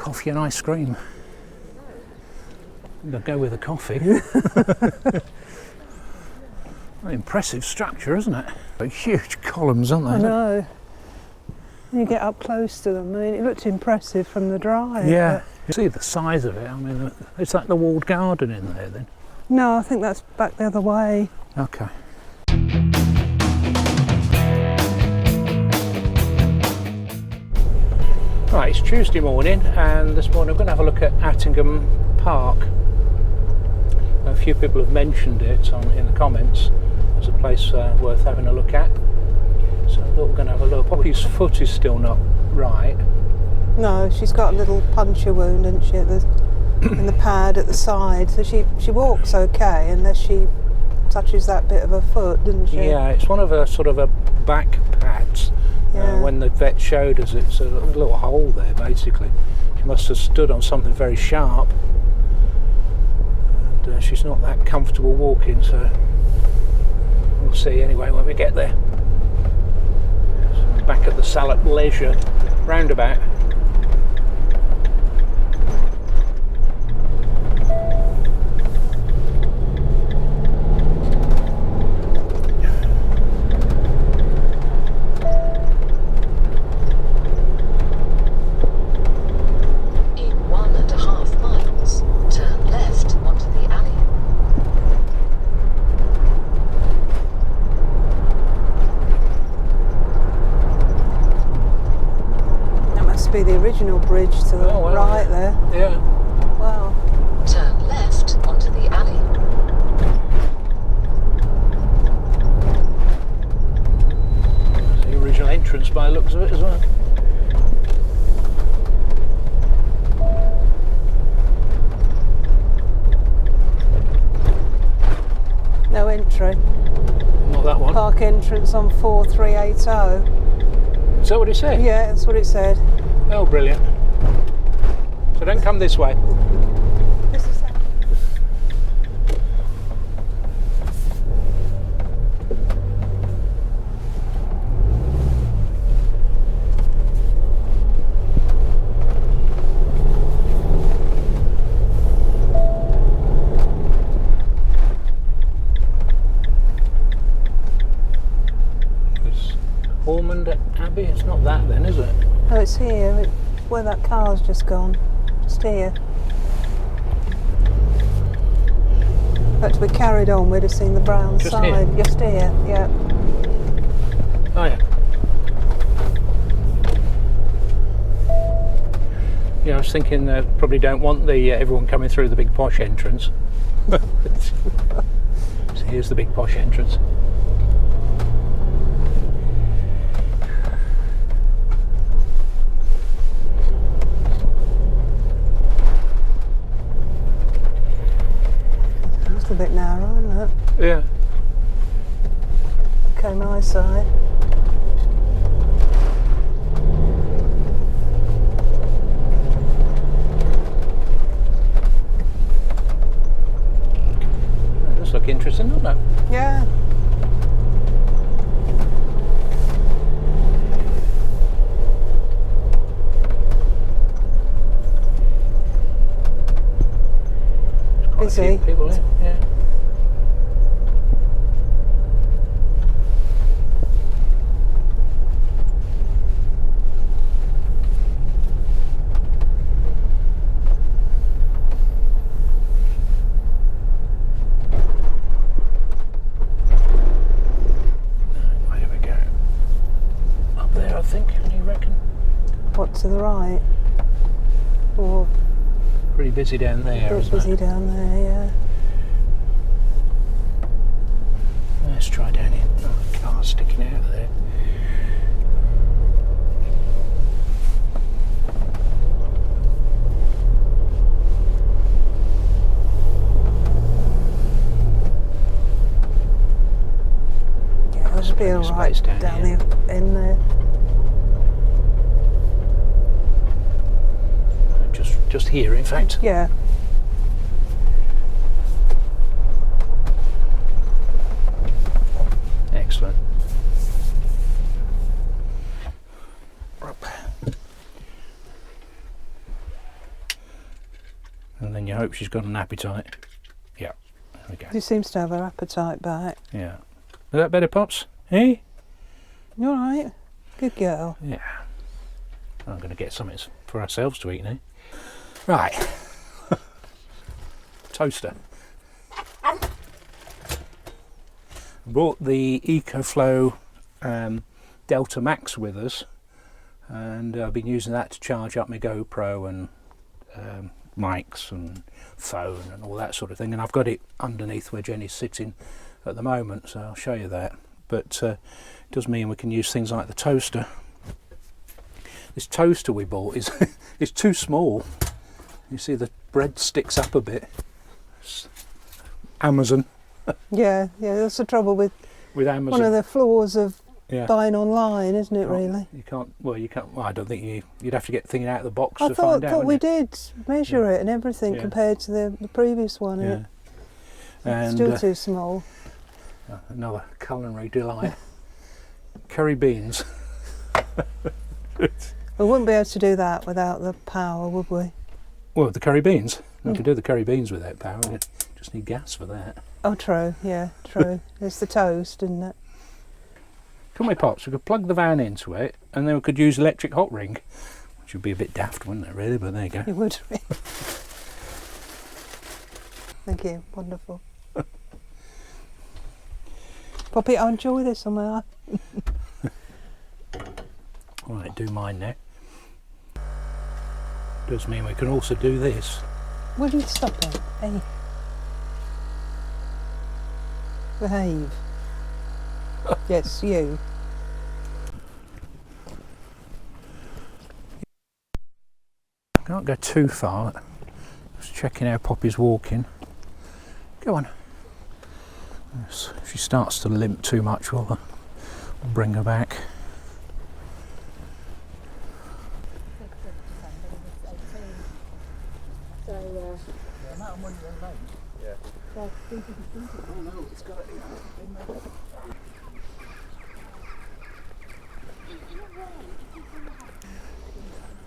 coffee and ice cream. I'll go with the coffee. An impressive structure, isn't it? Huge columns, aren't they? I know. You get up close to them. I mean, it looked impressive from the drive. Yeah. You see the size of it. I mean, is that the walled garden in there then? No, I think that's back the other way. Okay. Right, it's Tuesday morning, and this morning I'm going to have a look at Attingham Park. A few people have mentioned it in the comments as a place worth having a look at. So I thought we're going to have a look. Poppy's foot is still not right. No, she's got a little puncture wound, hasn't she, in the pad at the side. So she walks okay unless she touches that bit of her foot, doesn't she? Yeah, it's one of her sort of a back pads. Yeah. When the vet showed us, it's a little hole there basically. She must have stood on something very sharp, and she's not that comfortable walking, so we'll see anyway when we get there. So back at the Salop Leisure roundabout. Be the original bridge to the right there. Yeah. Wow. Turn left onto the alley. It's the original entrance by the looks of it as well. No entry. Not that one. Park entrance on 4380. Is that what it said? Yeah, that's what it said. Oh, brilliant. So don't come this way. This is that. Ormond Abbey? It's not that then, is it? No, it's here, where that car's just gone. Just here. But we carried on, we'd have seen the brown Just side. here? Just here, yeah. Oh yeah. Yeah, I was thinking probably don't want the everyone coming through the big posh entrance. So here's the big posh entrance. A bit narrow, isn't it? Yeah. Okay, my side. That does look interesting, doesn't it? Yeah. Busy. People in, yeah. Where do we go? Up there, I think. Do you reckon? What, to the right? Or Pretty busy down there, it's isn't busy it? down there, yeah. Let's try down here. Oh, the car's sticking out of there. Yeah, it should be plenty of alright space down here. the end there. Just here, in fact. Yeah. Excellent. And then you hope she's got an appetite. Yeah, there we go. She seems to have her appetite back. Yeah. Is that better, Pops? Eh? You alright? Good girl. Yeah. I'm going to get something for ourselves to eat now. Right. Toaster. Brought the EcoFlow Delta Max with us, and I've been using that to charge up my GoPro and mics and phone and all that sort of thing, and I've got it underneath where Jenny's sitting at the moment, so I'll show you that. But it does mean we can use things like the toaster. This toaster we bought is it's too small. You see the bread sticks up a bit. It's Amazon. Yeah, that's the trouble with Amazon. One of the flaws of Yeah. buying online, isn't it, really? You can't. Well, I don't think you'd have to get things out of the box I to thought find out. we wouldn't did measure it and everything Yeah. compared to the previous one. you? Yeah. It's And still too small. another culinary delight. Curry beans. We wouldn't be able to do that without the power, would we? Well, the curry beans. You can do the curry beans without power. You just need gas for that. Oh, true. Yeah, true. It's the toast, isn't it? Come on, Pops, we could plug the van into it and then we could use electric hot ring, which would be a bit daft, wouldn't it, really? But there you go. It would be. Thank you. Wonderful. Poppy, I enjoy this on my eye. Right, do mine now. Does mean we can also do this. Will you stop it? Hey. Behave. Yes, you. Can't go too far. Just checking how Poppy's walking. Go on. Yes, if she starts to limp too much, we'll bring her back.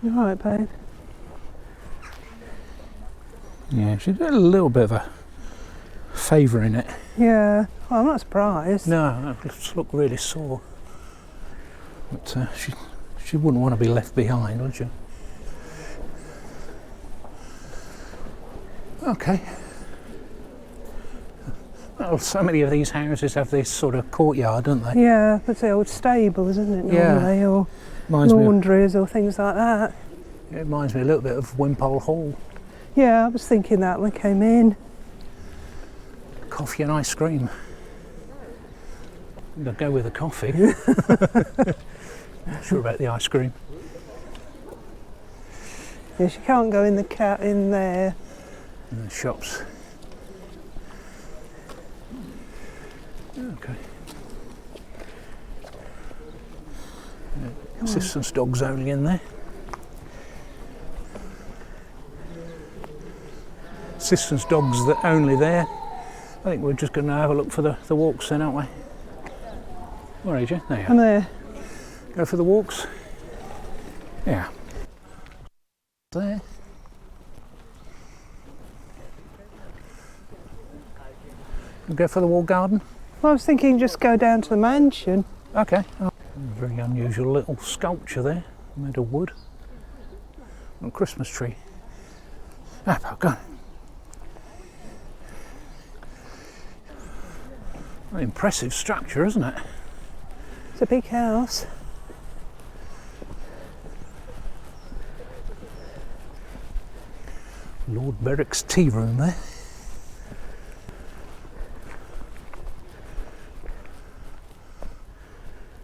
You alright, babe? Yeah, she's got a little bit of a favour in it. Yeah. Well, I'm not surprised. No, it's look really sore. But she wouldn't want to be left behind, would she? Okay. Well, so many of these houses have this sort of courtyard, don't they? Yeah, that's the old stables, isn't it, Yeah. normally? Or Reminds me of, laundries or things like that. it reminds me a little bit of Wimpole Hall. Yeah, I was thinking that when I came in. Coffee and ice cream. I'll go with the coffee. Not sure about the ice cream. Yes, you can't go in the in there. In the shops. Okay. Assistance dogs only in there. Assistance dogs that only there. I think we're just going to have a look for the walks then, aren't we? Where are you? There you I'm are. there. Go for the walks. Yeah. There. Go for the walled garden. Well, I was thinking just go down to the mansion. Okay. Oh, very unusual little sculpture there, made of wood. A Christmas tree. Ah, go on. An impressive structure, isn't it? It's a big house. Lord Berwick's tea room there.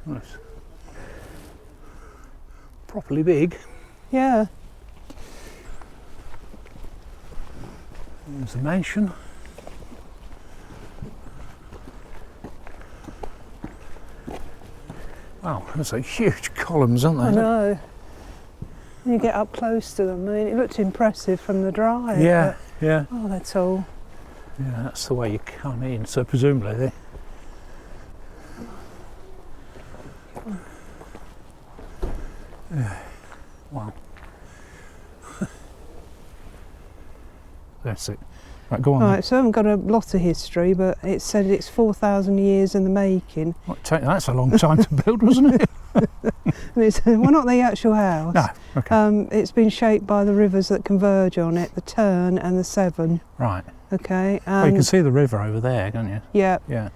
Nice. Properly big. Yeah. There's the mansion. Wow, those are huge columns, aren't they? I know. You get up close to them. I mean, it looked impressive from the drive. Yeah, yeah. But, oh, that's all. Yeah, that's the way you come in. So presumably they... Yeah. Wow. That's it. Right, go on. Right, so I haven't got a lot of history, but it said it's 4,000 years in the making. That's a long time to build, wasn't it? And it's, well, not the actual house. No, okay. It's been shaped by the rivers that converge on it, the Tern and the Severn. Right. Okay. Well, you can see the river over there, can't you? Yeah. Yeah.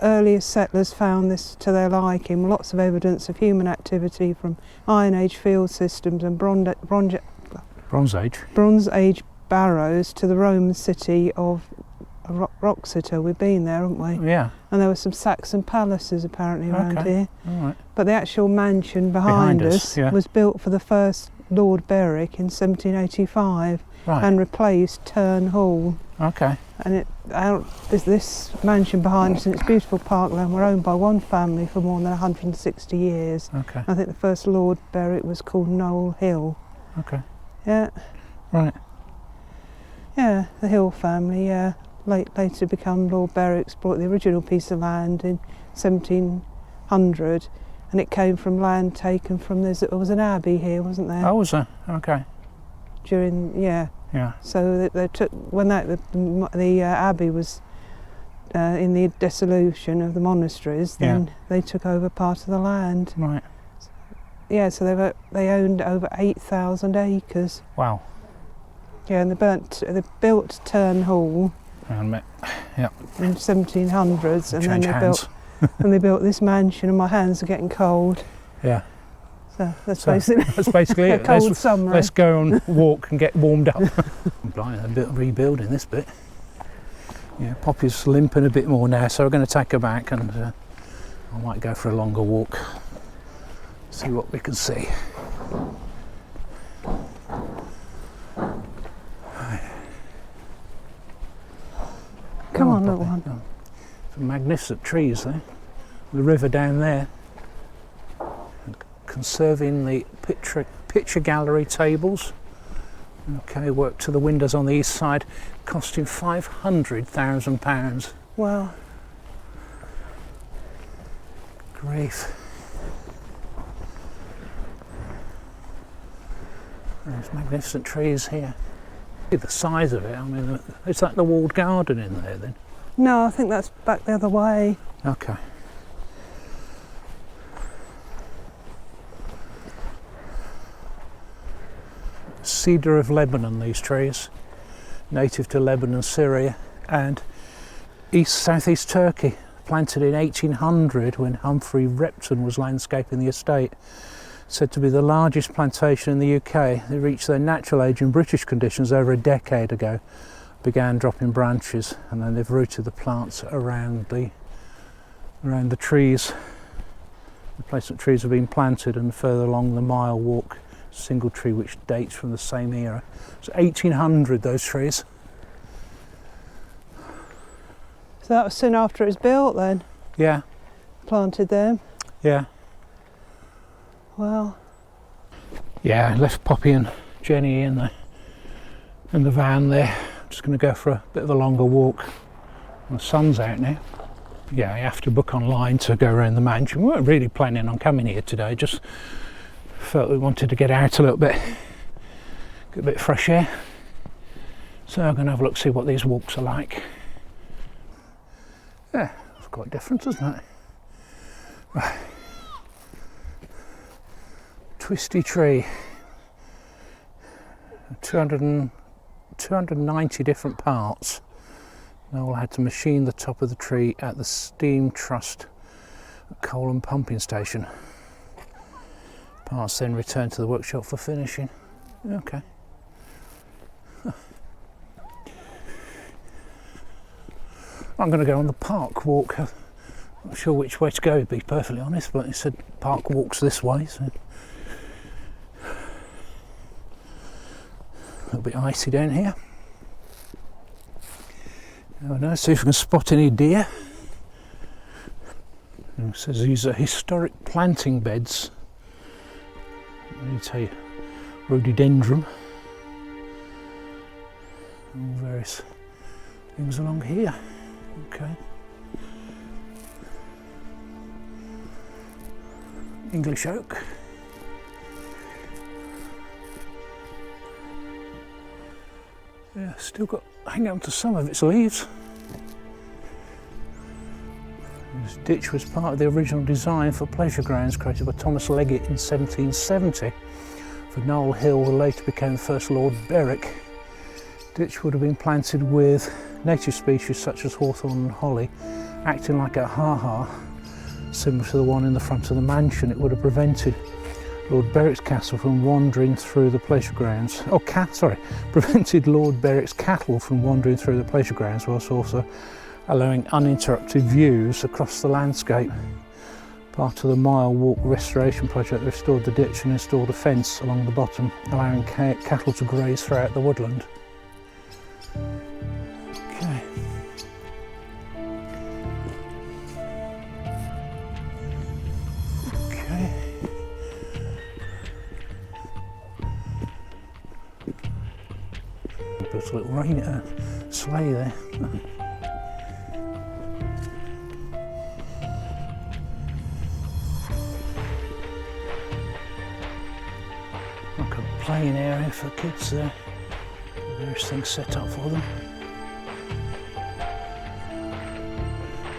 Earliest settlers found this to their liking. Lots of evidence of human activity from Iron Age field systems and Bronze Age. Bronze Age barrows to the Roman city of Wroxeter. We've been there, haven't we? Yeah. And there were some Saxon palaces apparently around here. All right. But the actual mansion behind us yeah. was built for the first Lord Berwick in 1785 Right. and replaced Tern Hall. Okay. And this mansion behind us and its beautiful parkland were owned by one family for more than 160 years. Okay. I think the first Lord Berwick was called Noel Hill. Okay. Yeah. Right. Yeah, the Hill family, yeah. Later become Lord Berwick's, bought the original piece of land in 1700, and it came from land taken from there was an abbey here, wasn't there? Oh, was there? Okay. Yeah. So they took when the abbey was in the dissolution of the monasteries, then they took over part of the land. Right. Yeah, so they owned over 8,000 acres. Wow. Yeah, and they built Tern Hall. Yeah. In 1700s, and then Change hands. they built this mansion, and my hands are getting cold. Yeah. So that's basically it. A cold summer. Let's go and walk and get warmed up. Blimey, a bit of rebuilding this bit. Yeah, Poppy's limping a bit more now, so we're going to take her back, and I might go for a longer walk. See what we can see. Come on, little one. Some magnificent trees there. The river down there. Conserving the picture gallery tables. Okay, work to the windows on the east side, costing £500,000. Wow. Grief. There's magnificent trees here. See the size of it. I mean, is that the walled garden in there then? No, I think that's back the other way. Okay. Cedar of Lebanon, these trees, native to Lebanon, Syria, and southeast Turkey, planted in 1800 when Humphrey Repton was landscaping the estate. Said to be the largest plantation in the UK. They reached their natural age in British conditions over a decade ago, began dropping branches, and then they've rooted the plants around the trees. Replacement trees have been planted, and further along the mile walk, single tree which dates from the same era. So 1800, those trees. So that was soon after it was built then? Yeah. Planted them? Yeah. Well. Yeah, I left Poppy and Jenny in the van there. I'm just going to go for a bit of a longer walk. The sun's out now. Yeah, I have to book online to go around the mansion. We weren't really planning on coming here today, just felt we wanted to get out a little bit, get a bit of fresh air. So I'm going to have a look, see what these walks are like. Yeah, it's quite different, isn't it? Right. Twisty tree. 290 different parts. Noel had to machine the top of the tree at the steam trust coal and pumping station. Parts then returned to the workshop for finishing. Okay. I'm going to go on the park walk. I'm not sure which way to go, to be perfectly honest, but it said park walks this way, so a little bit icy down here. Oh no, see if we can spot any deer. And it says these are historic planting beds. Let me tell you, rhododendron. And various things along here. Okay. English oak. Yeah, still got hanging on to some of its leaves. This ditch was part of the original design for pleasure grounds created by Thomas Leggett in 1770 for Knoll Hill, who later became the first Lord Berwick. Ditch would have been planted with native species such as hawthorn and holly, acting like a ha-ha, similar to the one in the front of the mansion. It would have prevented Lord Berwick's castle from wandering through the pleasure grounds. Prevented Lord Berwick's cattle from wandering through the pleasure grounds, whilst also allowing uninterrupted views across the landscape. Part of the Mile Walk restoration project restored the ditch and installed a fence along the bottom, allowing cattle to graze throughout the woodland. Okay. Built a little sleigh there. Like a playing area for kids there. Various things set up for them.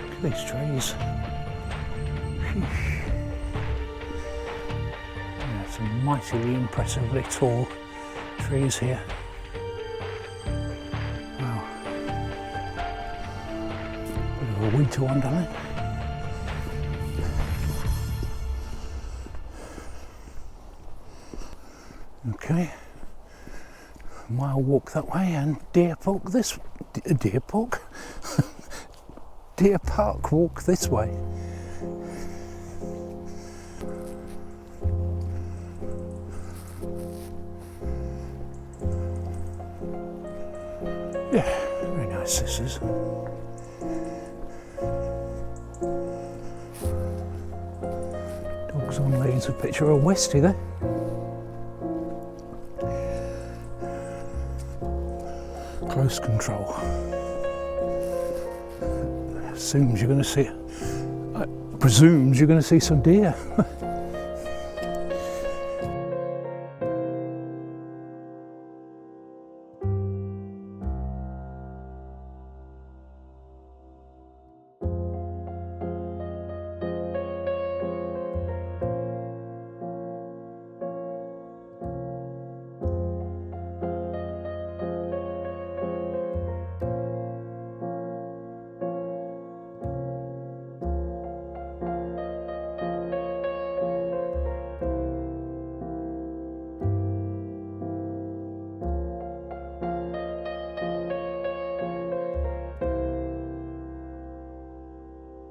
Look at these trees. Yeah, some mightily impressively tall trees here. Wow. Bit of a winter wonderland. Okay. Mile walk that way and Deer Park this Deer Park? Deer Park walk this way. Yeah, very nice this is. Dogs on leads, a picture of Westie there. Close control. Assumes you're going to see, presumes you're going to see some deer.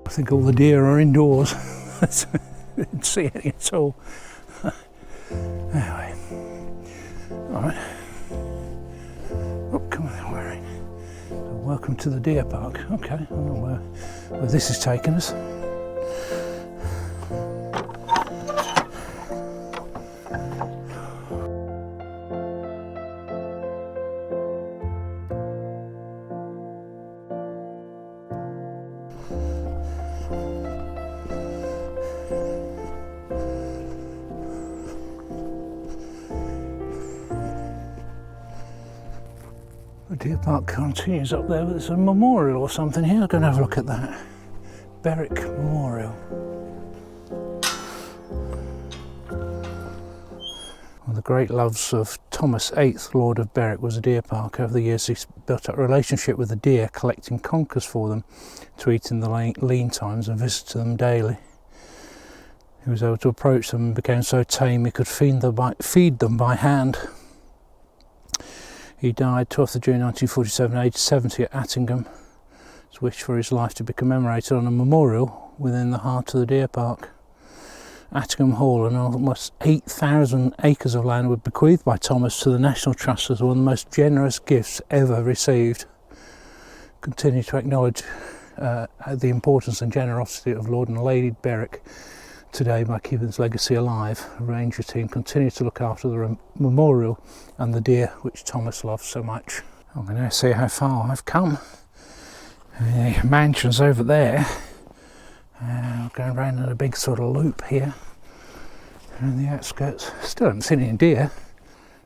I think all the deer are indoors. Didn't see any at all. Anyway, all right. Oh, come on, we're in. So welcome to the deer park. Okay, I don't know where this is taking us. The deer park continues up there, but there's a memorial or something here. I'm going to have a look at that. Berwick Memorial. One of the great loves of Thomas VIII, Lord of Berwick, was a deer park. Over the years he built up a relationship with the deer, collecting conkers for them to eat in the lean times and visited them daily. He was able to approach them and became so tame he could feed them by hand. He died 12th of June 1947, aged 70 at Attingham. His wish for his life to be commemorated on a memorial within the heart of the deer park. Attingham Hall and almost 8,000 acres of land were bequeathed by Thomas to the National Trust as one of the most generous gifts ever received. Continue to acknowledge the importance and generosity of Lord and Lady Berwick today by keeping his legacy alive. A ranger team continue to look after the memorial and the deer which Thomas loved so much. I'm going to see how far I've come. The mansion's over there. I'm going around in a big sort of loop here around the outskirts. Still haven't seen any deer.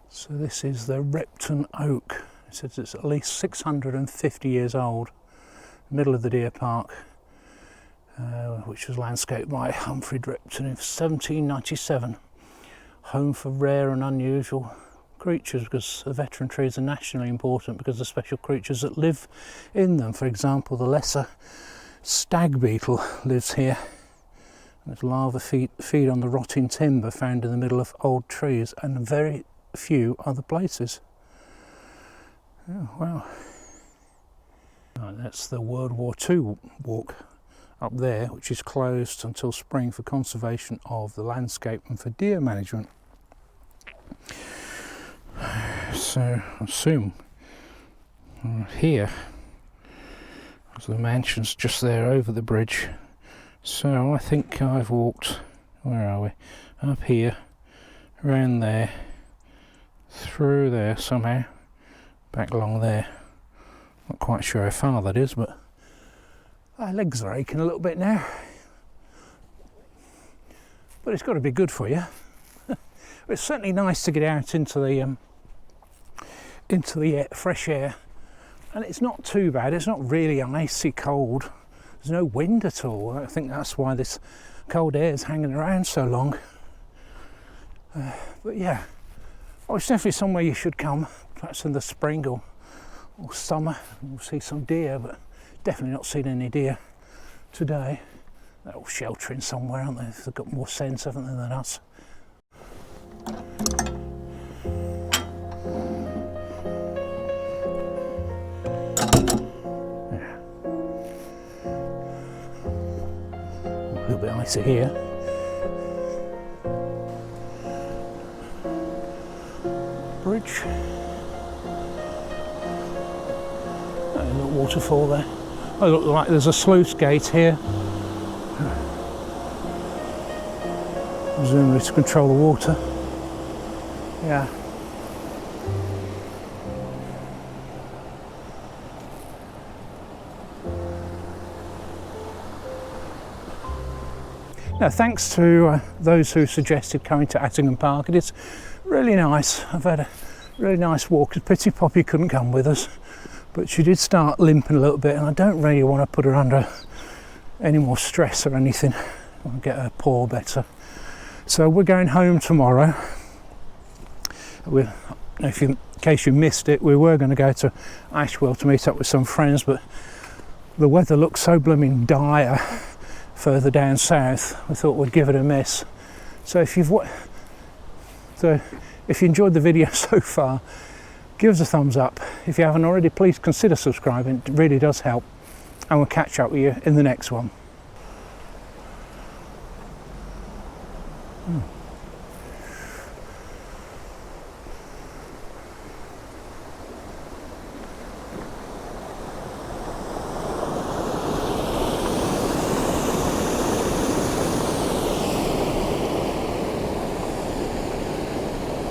So this is the Repton Oak. It says it's at least 650 years old. Middle of the deer park, which was landscaped by Humphrey Dripton in 1797. Home for rare and unusual creatures, because the veteran trees are nationally important because of the special creatures that live in them. For example, the lesser stag beetle lives here. And its larvae feed on the rotting timber found in the middle of old trees and very few other places. Oh, wow. Right, that's the World War II walk up there, which is closed until spring for conservation of the landscape and for deer management. So I assume here, because the mansion's just there over the bridge. So I think I've walked, where are we? Up here, around there, through there somehow, back along there. Not quite sure how far that is, but my legs are aching a little bit now. But it's got to be good for you. It's certainly nice to get out into the fresh air, and it's not too bad. It's not really icy cold. There's no wind at all. I think that's why this cold air is hanging around so long. But yeah, it's definitely somewhere you should come, perhaps in the spring or summer. We'll see some deer, but definitely not seen any deer today. They're all sheltering somewhere, aren't they? They've got more sense, haven't they, than us? Yeah. A little bit icy here. Bridge. A little waterfall there. Oh, look like there's a sluice gate here. Presumably to control the water. Yeah. Now, thanks to those who suggested coming to Attingham Park. It is really nice. I've had a really nice walk. It's a pity Poppy couldn't come with us, but she did start limping a little bit, and I don't really want to put her under any more stress or anything. I'll get her paw better. So we're going home tomorrow. In case you missed it, we were going to go to Ashwell to meet up with some friends, but the weather looks so blooming dire further down south. We thought we'd give it a miss. So if you enjoyed the video so far, give us a thumbs up. If you haven't already, please consider subscribing. It really does help. And we'll catch up with you in the next one.